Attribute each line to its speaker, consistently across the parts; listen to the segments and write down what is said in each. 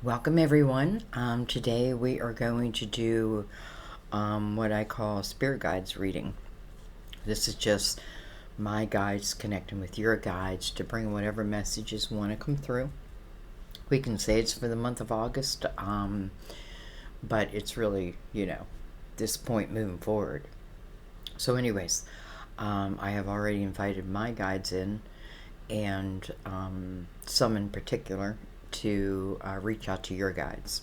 Speaker 1: Welcome everyone. Today we are going to do what I call spirit guides reading. This is just my guides connecting with your guides to bring whatever messages want to come through. We can say it's for the month of August, but it's really, this point moving forward. So anyways, I have already invited my guides in, and some in particular, to reach out to your guides.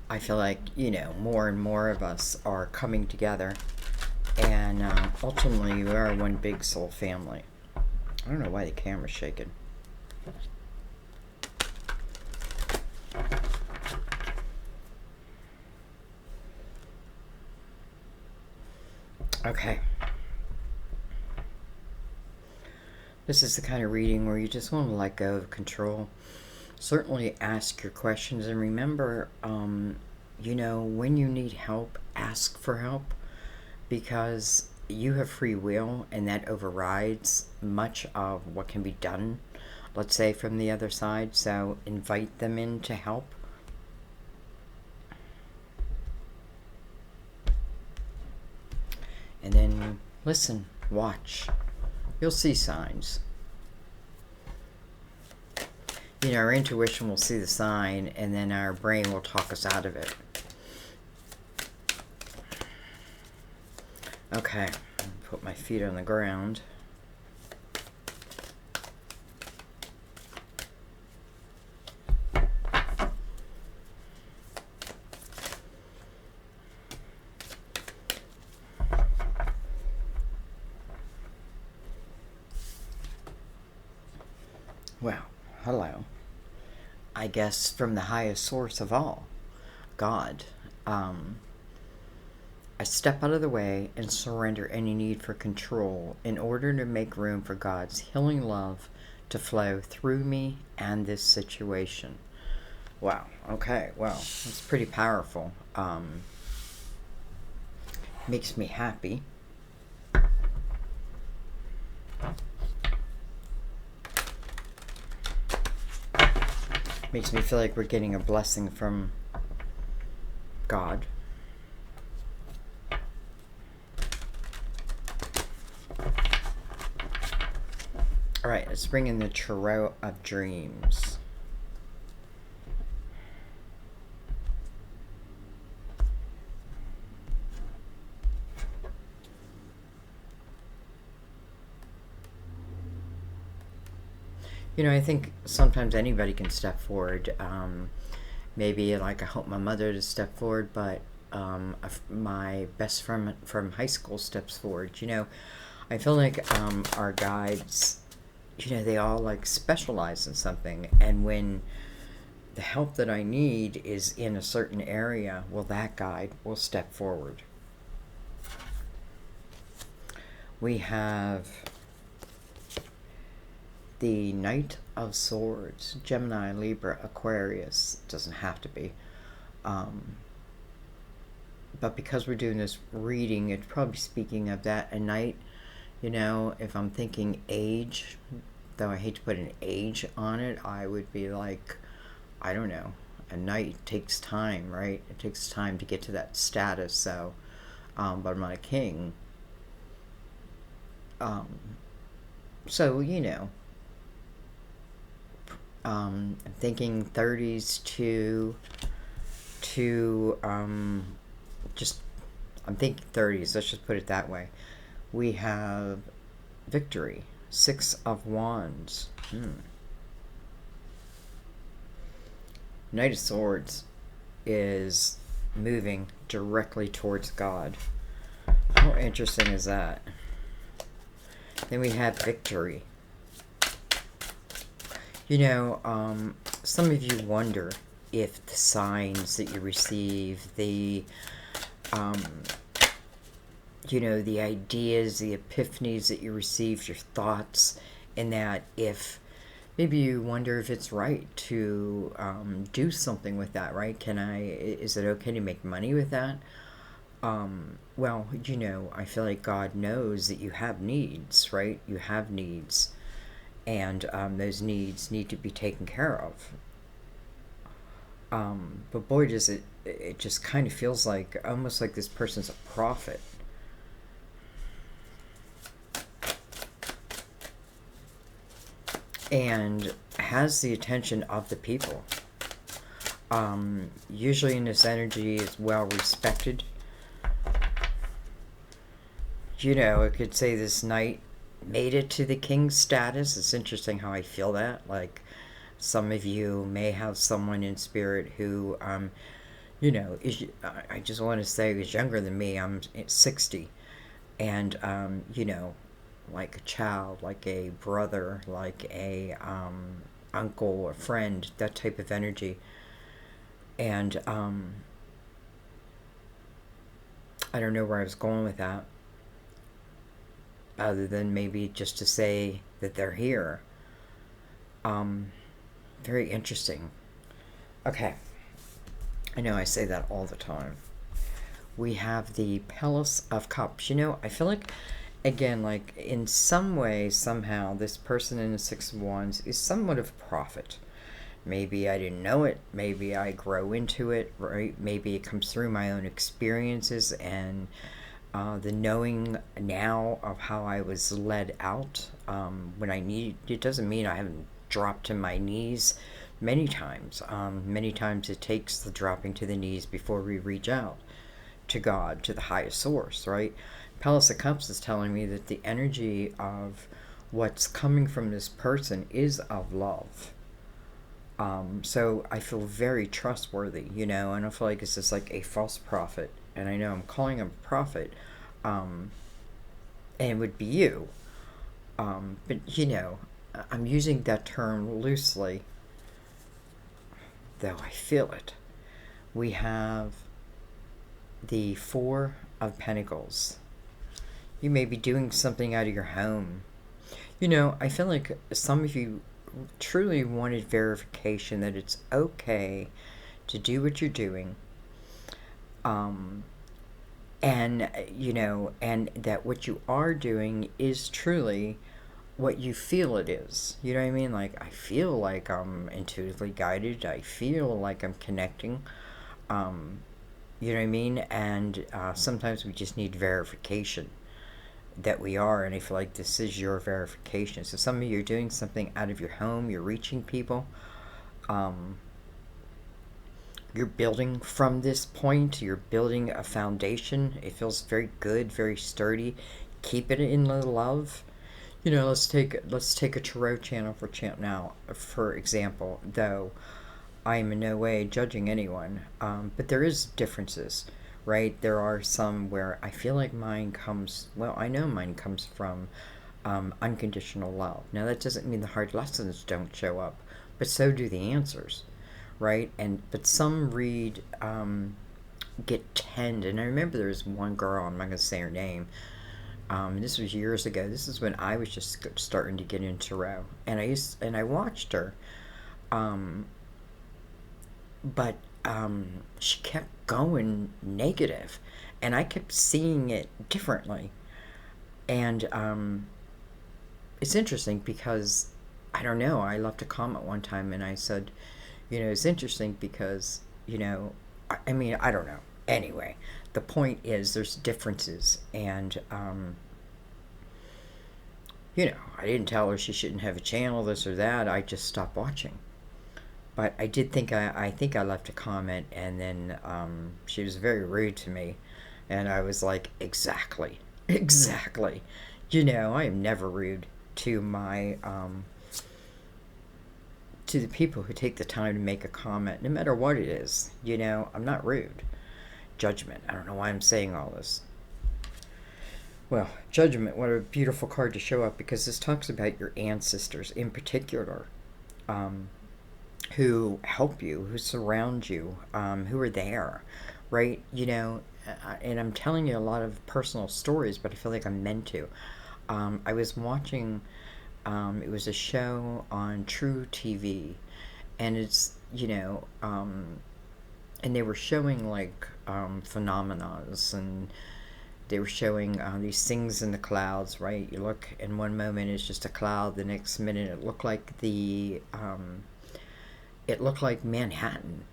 Speaker 1: I feel like, more and more of us are coming together, and ultimately we are one big soul family. I don't know why the camera's shaking. Okay. This is the kind of reading where you just want to let go of control. Certainly ask your questions, and remember, when you need help, ask for help, because you have free will and that overrides much of what can be done, let's say, from the other side. So invite them in to help. And then listen, watch. You'll see signs. Our intuition will see the sign, and then our brain will talk us out of it. Okay, put my feet on the ground. Well, hello. I guess from the highest source of all, God. I step out of the way and surrender any need for control in order to make room for God's healing love to flow through me and this situation. Wow. Okay. Well, it's pretty powerful. Makes me happy. Makes me feel like we're getting a blessing from God. All right, let's bring in the Tarot of Dreams. I think sometimes anybody can step forward. Maybe like I hope my mother to step forward, but my best friend from high school steps forward. I feel like our guides, they all like specialize in something, and when the help that I need is in a certain area, well, that guide will step forward. We have the Knight of Swords, Gemini, Libra, Aquarius. Doesn't have to be. But because we're doing this reading, it's probably speaking of that. A knight, if I'm thinking age, though I hate to put an age on it, I would be like, I don't know. A knight takes time, right? It takes time to get to that status. So, but I'm not a king. So, I'm thinking 30s to just, I'm thinking 30s. Let's just put it that way. We have Victory, Six of Wands. Knight of Swords is moving directly towards God. How interesting is that? Then we have Victory. Some of you wonder if the signs that you receive, the ideas, the epiphanies that you received, your thoughts, and that if maybe you wonder if it's right to do something with that, right? Is it okay to make money with that? Well, I feel like God knows that you have needs, right? You have needs, and those needs need to be taken care of. But boy, does it just kind of feels like almost like this person's a prophet. And has the attention of the people. Usually in this energy is well respected. You know, it could say this knight made it to the king's status. It's interesting how I feel that. Like, some of you may have someone in spirit who, you know, is, I just want to say is younger than me. I'm 60. And, you know, like a child, like a brother, like a uncle, a friend, that type of energy. And I don't know where I was going with that, other than maybe just to say that they're here. Very interesting. Okay, I know I say that all the time. We have the Palace of Cups. You know, I feel like, again, like in some way, somehow, this person in the Six of Wands is somewhat of a prophet. Maybe I didn't know it. Maybe I grow into it, right? Maybe it comes through my own experiences and the knowing now of how I was led out when I need. It doesn't mean I haven't dropped to my knees many times. Many times it takes the dropping to the knees before we reach out to God, to the highest source, right? Palace of Cups is telling me that the energy of what's coming from this person is of love. So I feel very trustworthy, you know, and I feel like it's just like a false prophet. And I know I'm calling him a prophet, and it would be you. But, you know, I'm using that term loosely, though I feel it. We have the Four of Pentacles. You may be doing something out of your home. You know, I feel like some of you truly wanted verification that it's okay to do what you're doing, and you know, and that what you are doing is truly what you feel it is. You know what I mean? Like, I feel like I'm intuitively guided. I feel like I'm connecting. You know what I mean? And sometimes we just need verification that we are, and I feel like this is your verification. So some of you are doing something out of your home, you're reaching people, you're building from this point, you're building a foundation. It feels very good, very sturdy. Keep it in the love. You know, let's take a tarot channel for now, for example, though I am in no way judging anyone, but there is differences, right? There are some where I feel like mine comes, well, I know mine comes from unconditional love. Now, that doesn't mean the hard lessons don't show up, but so do the answers, right? But some read, get tend, and I remember there was one girl, I'm not going to say her name, this was years ago. This is when I was just starting to get into tarot, and I watched her, but she kept going negative, and I kept seeing it differently. And it's interesting because I don't know. I left a comment one time, and I said, you know, it's interesting because, you know, I mean, I don't know. Anyway, the point is there's differences, and you know, I didn't tell her she shouldn't have a channel, this or that. I just stopped watching. But I did think I think I left a comment, and then she was very rude to me, and I was like, exactly, exactly. You know, I am never rude to my to the people who take the time to make a comment, no matter what it is. You know, I'm not rude. Judgment. I don't know why I'm saying all this. Well, Judgment, what a beautiful card to show up, because this talks about your ancestors in particular, who help you, who surround you, who are there, right? You know, and I'm telling you a lot of personal stories, but I feel like I'm meant to. I was watching, it was a show on True TV, and it's, you know, and they were showing like phenomenons, and they were showing these things in the clouds, right? You look, in one moment it's just a cloud, the next minute it looked like it looked like Manhattan,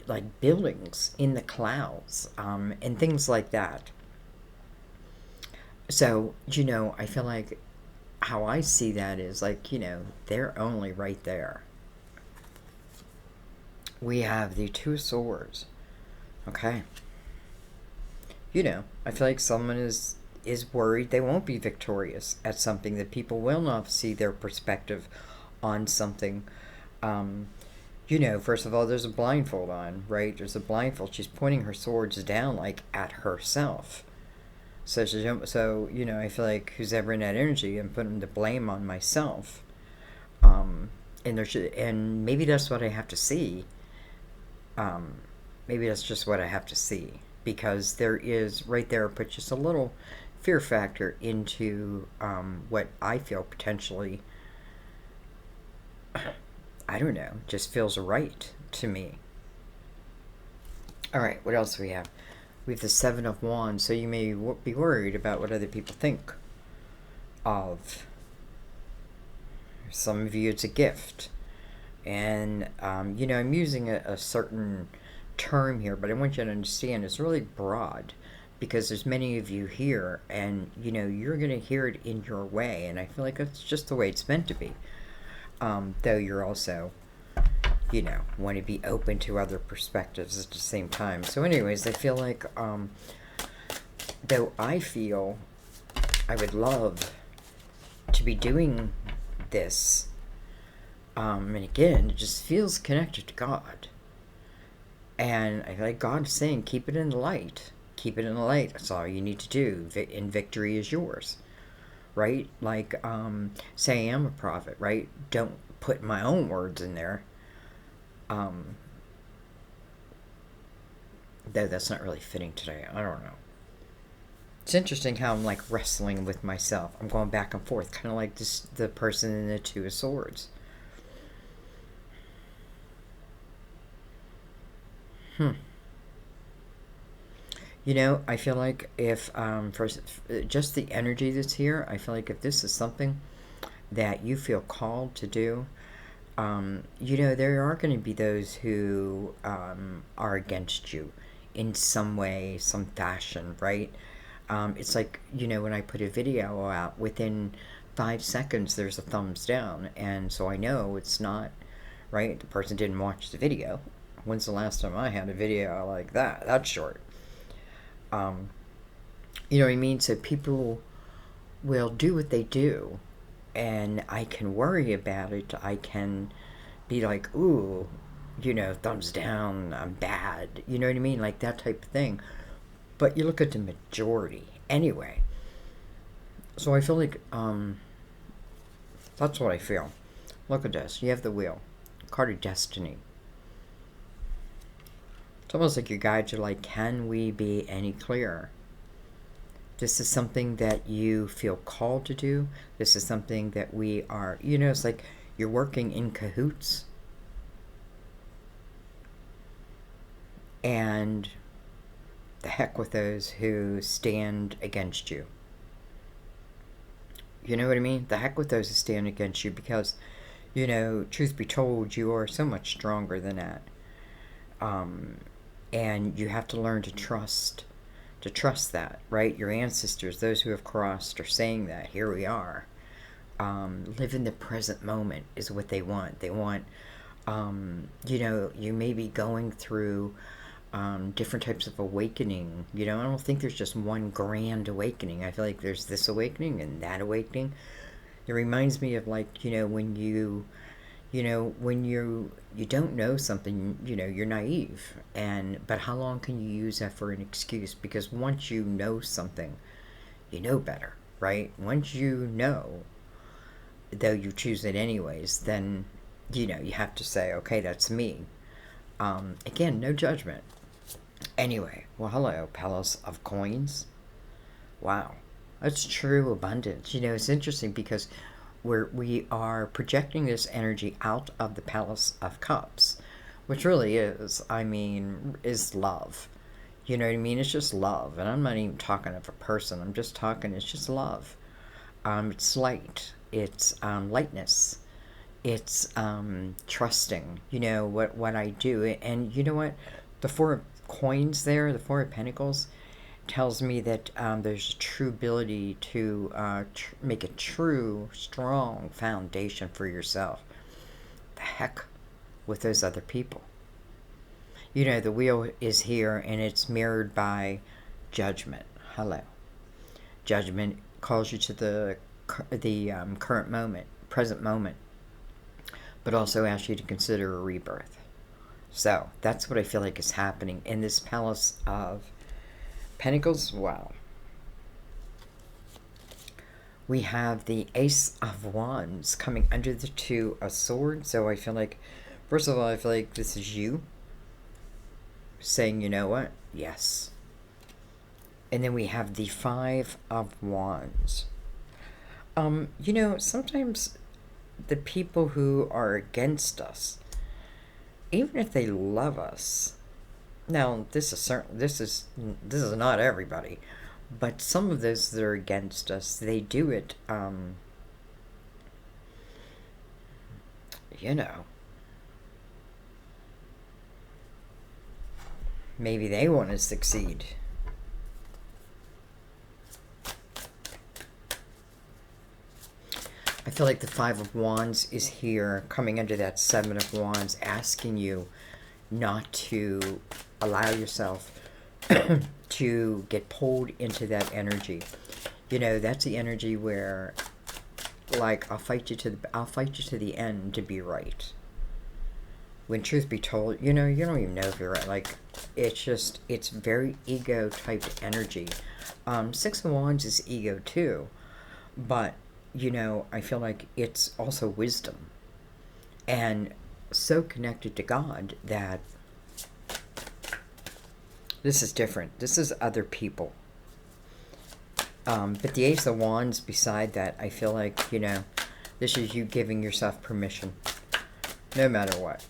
Speaker 1: like buildings in the clouds, and things like that. So, I feel like how I see that is like, they're only right there. We have the Two of Swords. Okay. I feel like someone is worried they won't be victorious at something, that people will not see their perspective on something. Um, first of all, there's a blindfold on, right? There's a blindfold. She's pointing her swords down, like at herself. So I feel like who's ever in that energy, I'm putting the blame on myself. Um, and maybe that's what I have to see. Um, Maybe that's just what I have to see, because there is right there, put just a little fear factor into what I feel potentially, I don't know, just feels right to me. All right, what else do we have? We have the Seven of Wands, so you may be worried about what other people think of. Some of you, it's a gift. And, I'm using a certain term here, but I want you to understand it's really broad, because there's many of you here, and, you're going to hear it in your way. And I feel like that's just the way it's meant to be. Though you're also, want to be open to other perspectives at the same time. So anyways, I feel like, though I feel I would love to be doing this, and again, it just feels connected to God. And I feel like God is saying, keep it in the light. Keep it in the light. That's all you need to do. And victory is yours. Right? Like, say I am a prophet, right? Don't put my own words in there. Though that's not really fitting today. I don't know. It's interesting how I'm like wrestling with myself. I'm going back and forth, kind of like the person in the Two of Swords. I feel like if, for just the energy that's here, I feel like if this is something that you feel called to do, there are going to be those who are against you in some way, some fashion, right? It's like, when I put a video out, within 5 seconds, there's a thumbs down. And so I know it's not, right? The person didn't watch the video. When's the last time I had a video like that? That's short. You know what I mean? So people will do what they do, and I can worry about it. I can be like, ooh, thumbs down, I'm bad. You know what I mean? Like that type of thing. But you look at the majority anyway. So I feel like, that's what I feel. Look at this. You have the wheel. Card of Destiny. It's almost like your guides are like, can we be any clearer? This is something that you feel called to do. This is something that we are, it's like you're working in cahoots. And the heck with those who stand against you. You know what I mean? The heck with those who stand against you, because, truth be told, you are so much stronger than that. And you have to learn to trust that, right? Your ancestors, those who have crossed, are saying that. Here we are. Live in the present moment is what they want. They want, you may be going through different types of awakening. I don't think there's just one grand awakening. I feel like there's this awakening and that awakening. It reminds me of like, when when you don't know something, you're naive. But how long can you use that for an excuse? Because once you know something, you know better, right? Once you know, though you choose it anyways, then, you have to say, okay, that's me. Again, no judgment. Anyway, well, hello, Palace of Coins. Wow, that's true abundance. It's interesting because we are projecting this energy out of the Palace of Cups, which really is love. You know what I mean? It's just love. And I'm not even talking of a person. I'm just talking, it's just love. It's light. It's lightness. It's trusting, what I do. And you know what? The Four of Coins there, the Four of Pentacles, tells me that there's a true ability to make a true, strong foundation for yourself. The heck with those other people. The wheel is here and it's mirrored by judgment. Hello. Judgment calls you to the current moment, present moment, but also asks you to consider a rebirth. So that's what I feel like is happening in this Palace of Pentacles. Wow. We have the Ace of Wands coming under the Two of Swords. So I feel like, first of all, I feel like this is you saying, you know what? Yes. And then we have the Five of Wands. Sometimes the people who are against us, even if they love us, now this is not everybody, but some of those that are against us, they do it, maybe they want to succeed. I feel like the Five of Wands is here, coming under that Seven of Wands, asking you not to allow yourself to get pulled into that energy. That's the energy where, like, I'll fight you to the end to be right. When truth be told, you don't even know if you're right. Like, it's very ego type energy. Six of Wands is ego too, but I feel like it's also wisdom and so connected to God that this is different. This is other people. But the Ace of Wands beside that, I feel like, this is you giving yourself permission, no matter what.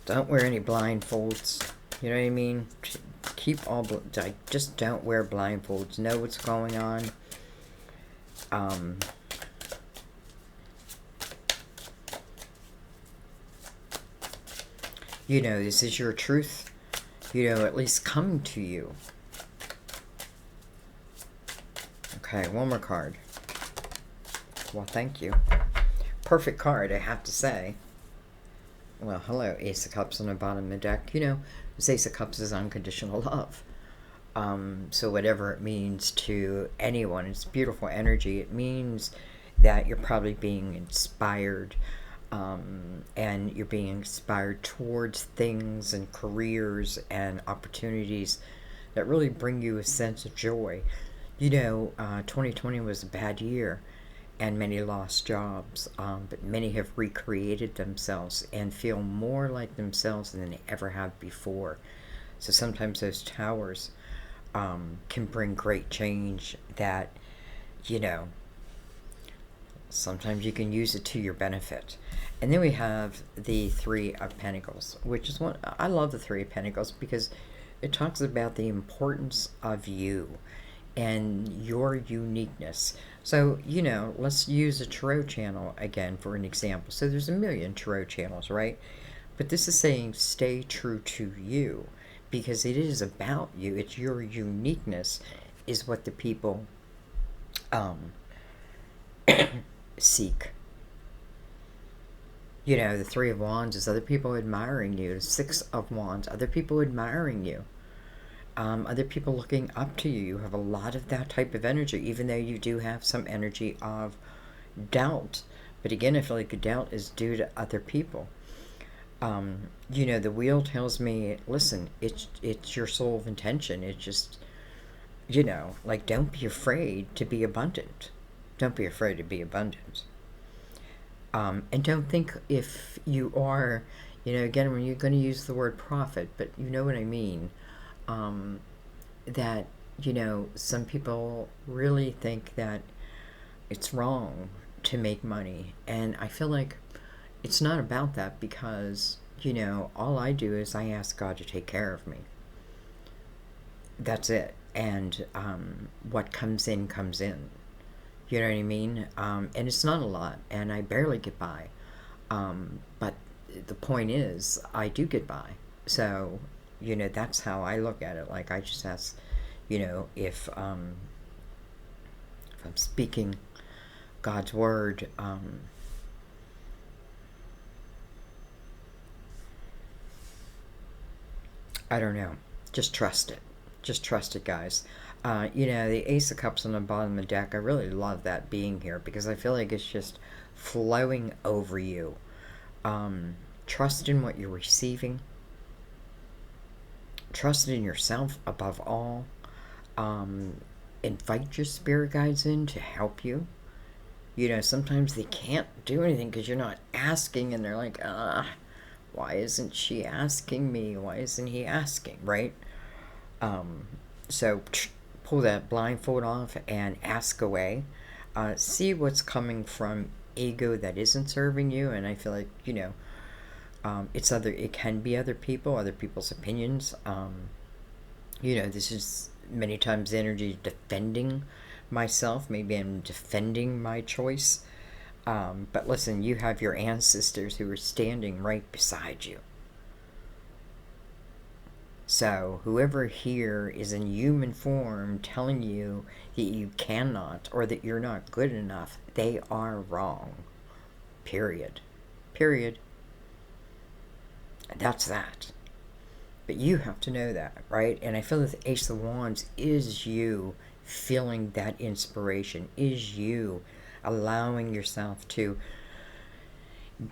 Speaker 1: Don't wear any blindfolds. You know what I mean? Just don't wear blindfolds. Know what's going on. This is your truth, at least coming to you. Okay, one more card. Well, thank you. Perfect card, I have to say. Well, hello, Ace of Cups on the bottom of the deck. This Ace of Cups is unconditional love. So whatever it means to anyone, it's beautiful energy. It means that you're probably being inspired, and you're being inspired towards things and careers and opportunities that really bring you a sense of joy. 2020 was a bad year, and many lost jobs, but many have recreated themselves and feel more like themselves than they ever have before. So sometimes those towers can bring great change that, sometimes you can use it to your benefit. And then we have the Three of Pentacles, which is one, I love the Three of Pentacles because it talks about the importance of you and your uniqueness. So, let's use a tarot channel again for an example. So there's a million tarot channels, right? But this is saying stay true to you because it is about you. It's your uniqueness is what the people seek. The Three of Wands is other people admiring you. The Six of Wands, other people admiring you. Other people looking up to you. You have a lot of that type of energy, even though you do have some energy of doubt. But again, I feel like the doubt is due to other people. The wheel tells me, listen, it's your soul of intention. It's just, like, don't be afraid to be abundant. Don't be afraid to be abundant. And don't think if you are, again, when you're going to use the word profit, but you know what I mean. That, some people really think that it's wrong to make money. And I feel like it's not about that because, all I do is I ask God to take care of me. That's it. And what comes in, comes in. You know what I mean? And it's not a lot, and I barely get by. But the point is, I do get by. So, that's how I look at it. Like, I just ask, if I'm speaking God's word, I don't know. Just trust it. Just trust it, guys. The Ace of Cups on the bottom of the deck, I really love that being here because I feel like it's just flowing over you. Trust in what you're receiving. Trust in yourself above all. Invite your spirit guides in to help you. Sometimes they can't do anything because you're not asking, and they're like, why isn't she asking me? Why isn't he asking, right? So pull that blindfold off and ask away. See what's coming from ego that isn't serving you, and I feel like, it can be other people's opinions. This is many times energy defending myself. Maybe I'm defending my choice. But listen, you have your ancestors who are standing right beside you. So whoever here is in human form telling you that you cannot or that you're not good enough, they are wrong. Period. Period. That's that. But you have to know that, right? And I feel that the Ace of Wands is you feeling that inspiration, is you allowing yourself to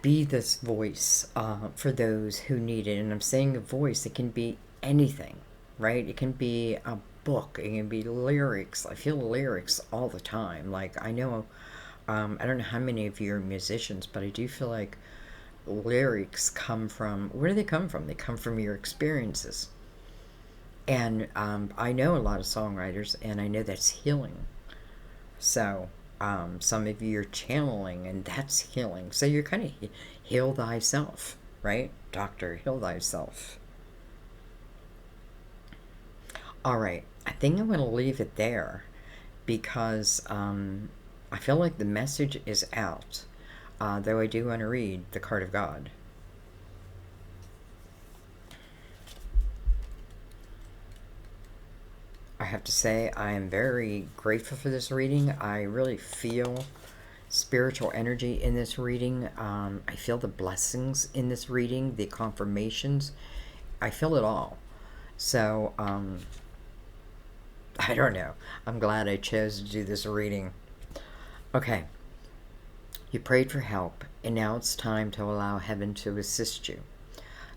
Speaker 1: be this voice for those who need it. And I'm saying a voice, it can be anything, right? It can be a book, it can be lyrics. I feel lyrics all the time. Like, I know, I don't know how many of you are musicians, but I do feel like lyrics come from, where do they come from? They come from your experiences. And I know a lot of songwriters, and I know that's healing. So some of you are channeling, and that's healing. So you're kind of heal thyself, right? Doctor, heal thyself. All right, I think I'm going to leave it there because I feel like the message is out. Though I do want to read the card of God. I have to say I am very grateful for this reading. I really feel spiritual energy in this reading. I feel the blessings in this reading, the confirmations. I feel it all. So, I don't know. I'm glad I chose to do this reading. Okay. You prayed for help, and now it's time to allow heaven to assist you.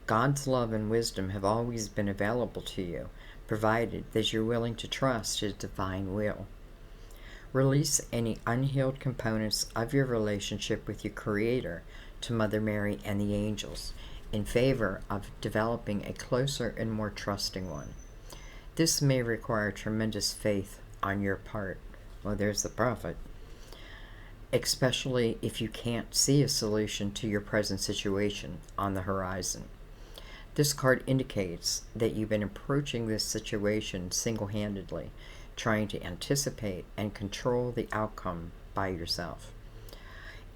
Speaker 1: God's love and wisdom have always been available to you, provided that you're willing to trust His divine will. Release any unhealed components of your relationship with your Creator to Mother Mary and the angels in favor of developing a closer and more trusting one. This may require tremendous faith on your part. Well, there's the prophet. Especially if you can't see a solution to your present situation on the horizon. This card indicates that you've been approaching this situation single-handedly, trying to anticipate and control the outcome by yourself.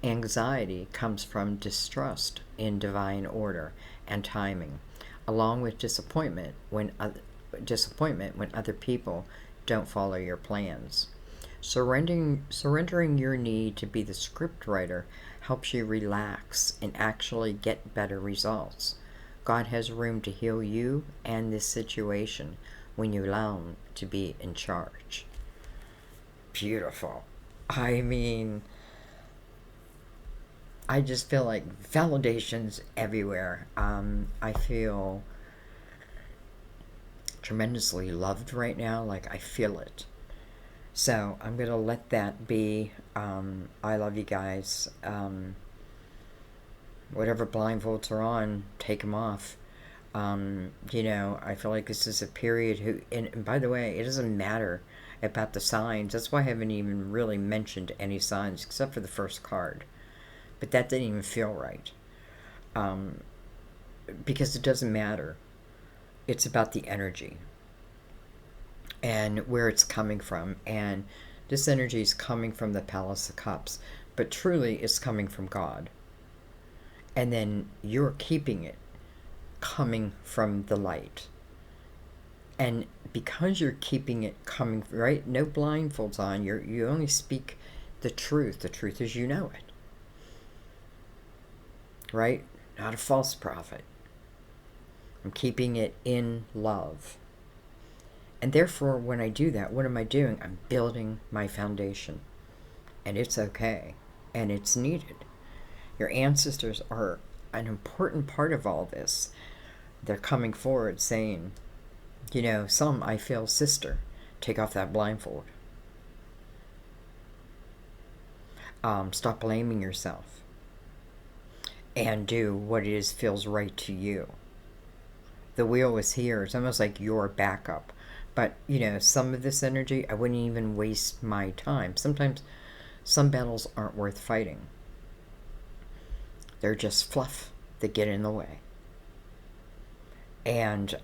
Speaker 1: Anxiety comes from distrust in divine order and timing, along with disappointment when other people don't follow your plans. Surrendering your need to be the scriptwriter helps you relax and actually get better results. God has room to heal you and this situation when you allow Him to be in charge. Beautiful. I mean, I just feel like validation's everywhere. I feel tremendously loved right now. Like, I feel it. So I'm going to let that be. I love you guys. Whatever blindfolds are on, take them off. I feel like this is a period and by the way, it doesn't matter about the signs. That's why I haven't even really mentioned any signs except for the first card. But that didn't even feel right. Because it doesn't matter. It's about the energy and where it's coming from. And This energy is coming from the Palace of Cups, but truly it's coming from God. And then you're keeping it coming from the light. And because you're keeping it coming, right? No blindfolds on. You only speak the truth. The truth as you know it. Right? Not a false prophet. I'm keeping it in love. And therefore, when I do that, what am I doing? I'm building my foundation. And it's okay. And it's needed. Your ancestors are an important part of all this. They're coming forward saying, you know, some I feel, sister, take off that blindfold. Stop blaming yourself. And do what it is feels right to you. The wheel is here. It's almost like your backup. But, you know, some of this energy, I wouldn't even waste my time. Sometimes some battles aren't worth fighting. They're just fluff that get in the way. And,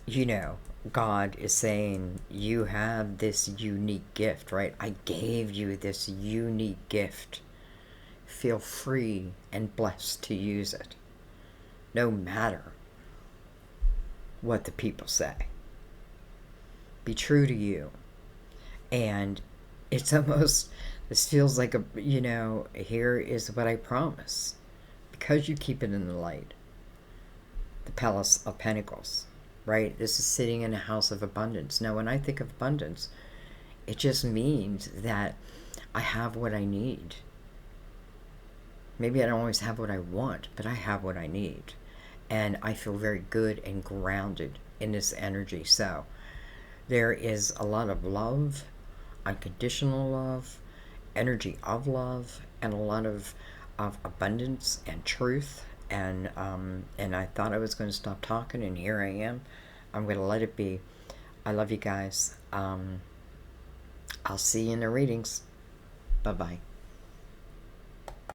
Speaker 1: you know, God is saying, you have this unique gift, right? I gave you this unique gift. Feel free and blessed to use it, no matter what the people say. Be true to you. And it's almost, this feels like a, you know, here is what I promise. Because you keep it in the light. The Palace of Pentacles, right? This is sitting in a house of abundance. Now, when I think of abundance, it just means that I have what I need. Maybe I don't always have what I want, but I have what I need. And I feel very good and grounded in this energy. So there is a lot of love, unconditional love, energy of love, and a lot of abundance and truth. And I thought I was going to stop talking, and here I am. I'm going to let it be. I love you guys. I'll see you in the readings. Bye-bye.